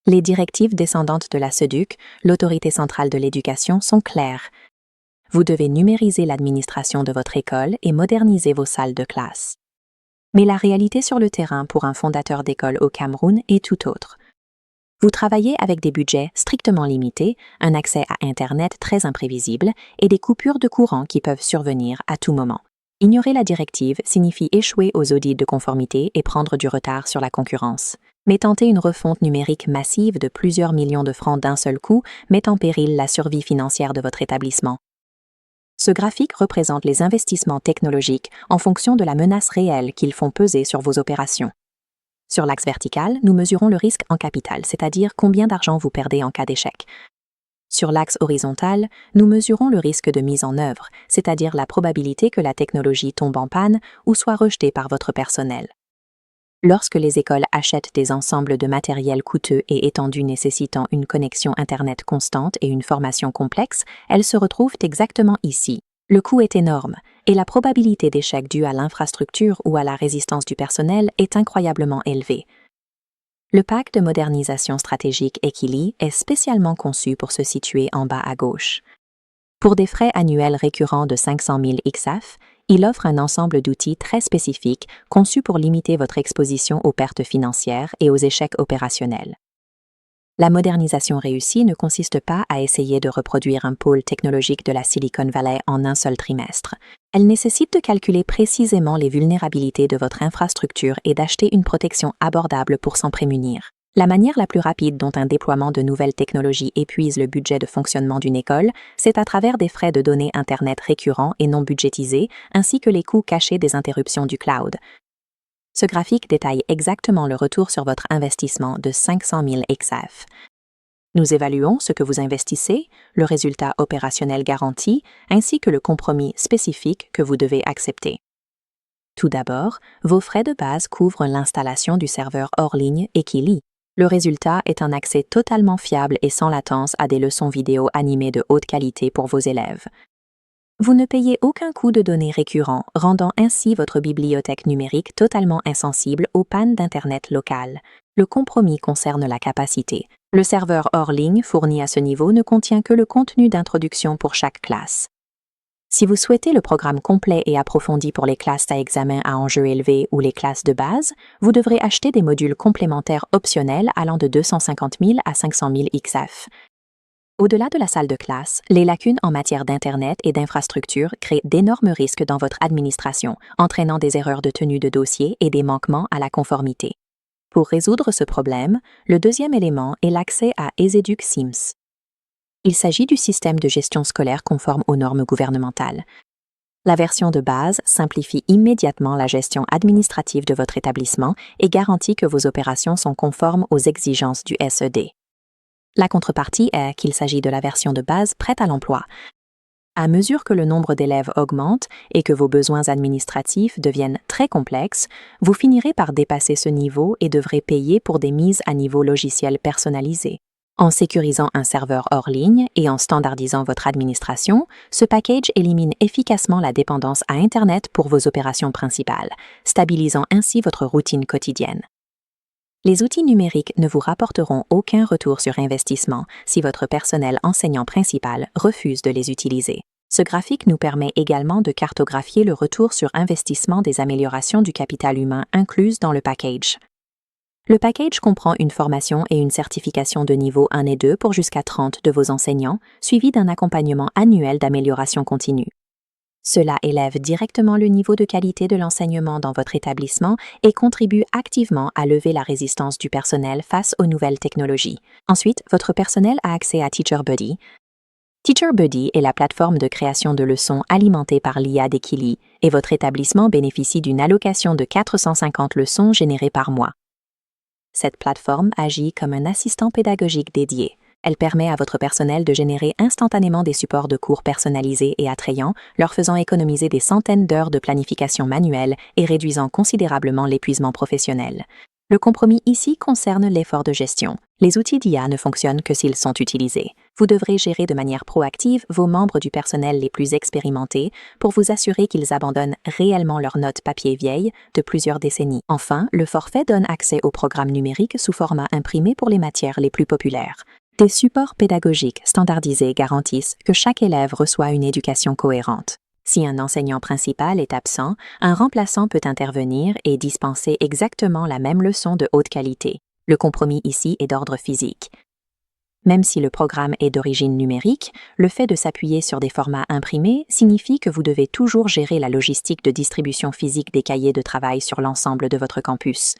Les directives descendantes de la SEDUC, l'autorité centrale de l'éducation, sont claires. Vous devez numériser l'administration de votre école et moderniser vos salles de classe. Mais la réalité sur le terrain pour un fondateur d'école au Cameroun est tout autre. Vous travaillez avec des budgets strictement limités, un accès à Internet très imprévisible et des coupures de courant qui peuvent survenir à tout moment. Ignorer la directive signifie échouer aux audits de conformité et prendre du retard sur la concurrence. Mais tenter une refonte numérique massive de plusieurs millions de francs d'un seul coup met en péril la survie financière de votre établissement. Ce graphique représente les investissements technologiques en fonction de la menace réelle qu'ils font peser sur vos opérations. Sur l'axe vertical, nous mesurons le risque en capital, c'est-à-dire combien d'argent vous perdez en cas d'échec. Sur l'axe horizontal, nous mesurons le risque de mise en œuvre, c'est-à-dire la probabilité que la technologie tombe en panne ou soit rejetée par votre personnel. Lorsque les écoles achètent des ensembles de matériel coûteux et étendus nécessitant une connexion Internet constante et une formation complexe, elles se retrouvent exactement ici. Le coût est énorme, et la probabilité d'échec due à l'infrastructure ou à la résistance du personnel est incroyablement élevée. Le pack de modernisation stratégique Equili est spécialement conçu pour se situer en bas à gauche. Pour des frais annuels récurrents de 500 000 XAF, il offre un ensemble d'outils très spécifiques conçus pour limiter votre exposition aux pertes financières et aux échecs opérationnels. La modernisation réussie ne consiste pas à essayer de reproduire un pôle technologique de la Silicon Valley en un seul trimestre. Elle nécessite de calculer précisément les vulnérabilités de votre infrastructure et d'acheter une protection abordable pour s'en prémunir. La manière la plus rapide dont un déploiement de nouvelles technologies épuise le budget de fonctionnement d'une école, c'est à travers des frais de données Internet récurrents et non budgétisés, ainsi que les coûts cachés des interruptions du cloud. Ce graphique détaille exactement le retour sur votre investissement de 500 000 XAF. Nous évaluons ce que vous investissez, le résultat opérationnel garanti, ainsi que le compromis spécifique que vous devez accepter. Tout d'abord, vos frais de base couvrent l'installation du serveur hors ligne Equili. Le résultat est un accès totalement fiable et sans latence à des leçons vidéo animées de haute qualité pour vos élèves. Vous ne payez aucun coût de données récurrent, rendant ainsi votre bibliothèque numérique totalement insensible aux pannes d'Internet locales. Le compromis concerne la capacité. Le serveur hors ligne fourni à ce niveau ne contient que le contenu d'introduction pour chaque classe. Si vous souhaitez le programme complet et approfondi pour les classes à examen à enjeux élevés ou les classes de base, vous devrez acheter des modules complémentaires optionnels allant de 250 000 à 500 000 XAF. Au-delà de la salle de classe, les lacunes en matière d'Internet et d'infrastructure créent d'énormes risques dans votre administration, entraînant des erreurs de tenue de dossier et des manquements à la conformité. Pour résoudre ce problème, le deuxième élément est l'accès à EZEDUC SIMS. Il s'agit du système de gestion scolaire conforme aux normes gouvernementales. La version de base simplifie immédiatement la gestion administrative de votre établissement et garantit que vos opérations sont conformes aux exigences du SED. La contrepartie est qu'il s'agit de la version de base prête à l'emploi. À mesure que le nombre d'élèves augmente et que vos besoins administratifs deviennent très complexes, vous finirez par dépasser ce niveau et devrez payer pour des mises à niveau logiciel personnalisées. En sécurisant un serveur hors ligne et en standardisant votre administration, ce package élimine efficacement la dépendance à Internet pour vos opérations principales, stabilisant ainsi votre routine quotidienne. Les outils numériques ne vous rapporteront aucun retour sur investissement si votre personnel enseignant principal refuse de les utiliser. Ce graphique nous permet également de cartographier le retour sur investissement des améliorations du capital humain incluses dans le package. Le package comprend une formation et une certification de niveau 1 et 2 pour jusqu'à 30 de vos enseignants, suivi d'un accompagnement annuel d'amélioration continue. Cela élève directement le niveau de qualité de l'enseignement dans votre établissement et contribue activement à lever la résistance du personnel face aux nouvelles technologies. Ensuite, votre personnel a accès à TeacherBuddy. TeacherBuddy est la plateforme de création de leçons alimentée par l'IA d'Equili et votre établissement bénéficie d'une allocation de 450 leçons générées par mois. Cette plateforme agit comme un assistant pédagogique dédié. Elle permet à votre personnel de générer instantanément des supports de cours personnalisés et attrayants, leur faisant économiser des centaines d'heures de planification manuelle et réduisant considérablement l'épuisement professionnel. Le compromis ici concerne l'effort de gestion. Les outils d'IA ne fonctionnent que s'ils sont utilisés. Vous devrez gérer de manière proactive vos membres du personnel les plus expérimentés pour vous assurer qu'ils abandonnent réellement leurs notes papier vieilles de plusieurs décennies. Enfin, le forfait donne accès aux programmes numériques sous format imprimé pour les matières les plus populaires. Des supports pédagogiques standardisés garantissent que chaque élève reçoit une éducation cohérente. Si un enseignant principal est absent, un remplaçant peut intervenir et dispenser exactement la même leçon de haute qualité. Le compromis ici est d'ordre physique. Même si le programme est d'origine numérique, le fait de s'appuyer sur des formats imprimés signifie que vous devez toujours gérer la logistique de distribution physique des cahiers de travail sur l'ensemble de votre campus.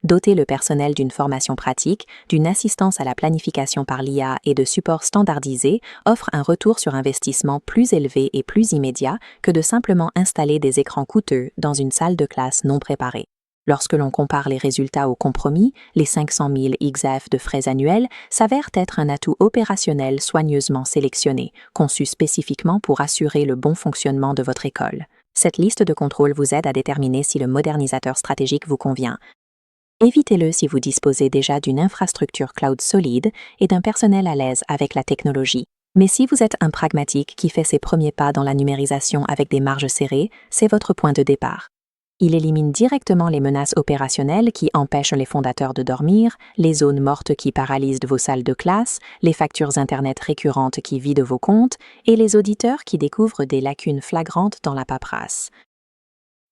Doter le personnel d'une formation pratique, d'une assistance à la planification par l'IA et de supports standardisés offre un retour sur investissement plus élevé et plus immédiat que de simplement installer des écrans coûteux dans une salle de classe non préparée. Lorsque l'on compare les résultats au compromis, les 500 000 XF de frais annuels s'avèrent être un atout opérationnel soigneusement sélectionné, conçu spécifiquement pour assurer le bon fonctionnement de votre école. Cette liste de contrôles vous aide à déterminer si le modernisateur stratégique vous convient. Évitez-le si vous disposez déjà d'une infrastructure cloud solide et d'un personnel à l'aise avec la technologie. Mais si vous êtes un pragmatique qui fait ses premiers pas dans la numérisation avec des marges serrées, c'est votre point de départ. Il élimine directement les menaces opérationnelles qui empêchent les fondateurs de dormir, les zones mortes qui paralysent vos salles de classe, les factures Internet récurrentes qui vident vos comptes et les auditeurs qui découvrent des lacunes flagrantes dans la paperasse.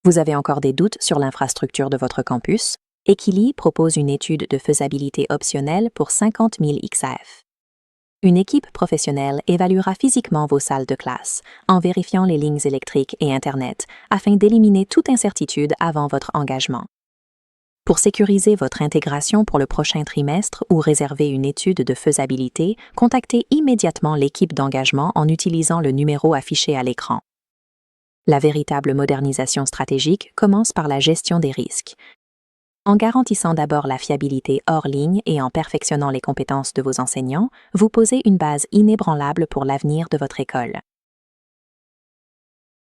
Vous avez encore des doutes sur l'infrastructure de votre campus? Equili propose une étude de faisabilité optionnelle pour 50 000 XAF. Une équipe professionnelle évaluera physiquement vos salles de classe, en vérifiant les lignes électriques et Internet, afin d'éliminer toute incertitude avant votre engagement. Pour sécuriser votre intégration pour le prochain trimestre ou réserver une étude de faisabilité, contactez immédiatement l'équipe d'engagement en utilisant le numéro affiché à l'écran. La véritable modernisation stratégique commence par la gestion des risques. En garantissant d'abord la fiabilité hors ligne et en perfectionnant les compétences de vos enseignants, vous posez une base inébranlable pour l'avenir de votre école.